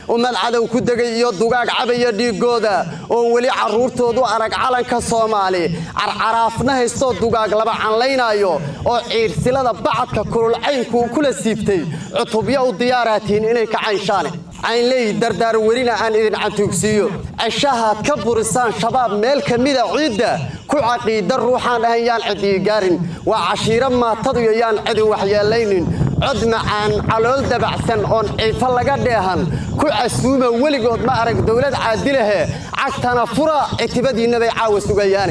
وما العدو كدقي يدقاق عبي ديقودا وولي عرورتودو أرق علنك الصومالي عرافنا هستو دقاق لبا عن لينايو وعير سلادة بعدك كل العين كل السيبتي عطوبيا ودياراتين إنيك عينشاني عين لي دردار ورينا عن إذن عن توكسيو الشهاد كبر السان شباب ميل كميدة عيدة كو عقيدة روحان هيان عدي قارن وعشيرا ما تضيان عدي وحيالين عد معان علول دبعسن اون عيفا لغا ديهان كو عسوما وليغود ما ارق دولad عادله عقتنا فرا اعتبادينا bay caawa sugayaan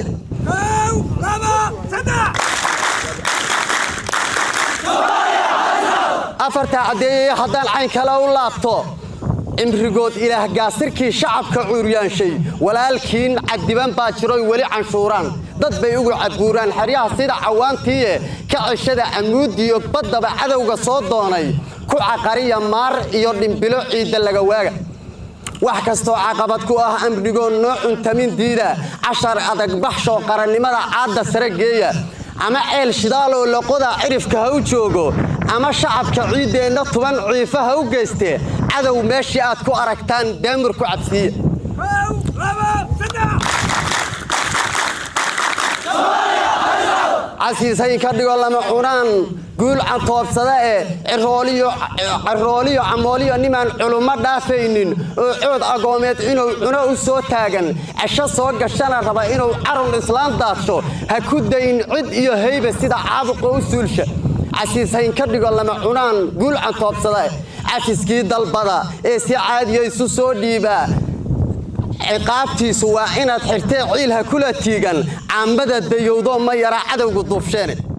afarta cadee hadaan cayn kala u laabto imrigood ilaah gaasirkii shacabka cuuriyaanshay walaalkiin cadiban baa jiray wali canshuuraan dad bay ugu cabuuraan xariyaha sida cawaantii ka cishada amuudiyo badaba cadawga soo doonay ku caqariya maar iyo dhimbilo ciida laga waaga wax kasto caqabad ku ah amrigoon nooc tamin diida 10 adag baxsho qarannimada caada sare geeya ama eel shidaal oo loqoda cirifka ha u joogo ama shacabka ciideena 10 ciifaha u geystay cadow meeshii aad ku aragtaan daamir ku cabsiye عسيسين كدغو لما cunaan guul aan toobsada cirooliyo amoliyo niman culumma dhaafaynin oo cood agoomeed inuu cuno u soo taagan asha soo gashana raba inuu carul islaam daasho ha ku dayn cid iyo hayba sida caabuq u suulsha عسيسين كدغو لما cunaan guul aan toobsada عسيskii dalbada ee si caadi ah isu soo dhiiba عقابتيس waa inaad xirtay ciilha kula tiigan caambada dayowdo ma yara cadawgu duufsheen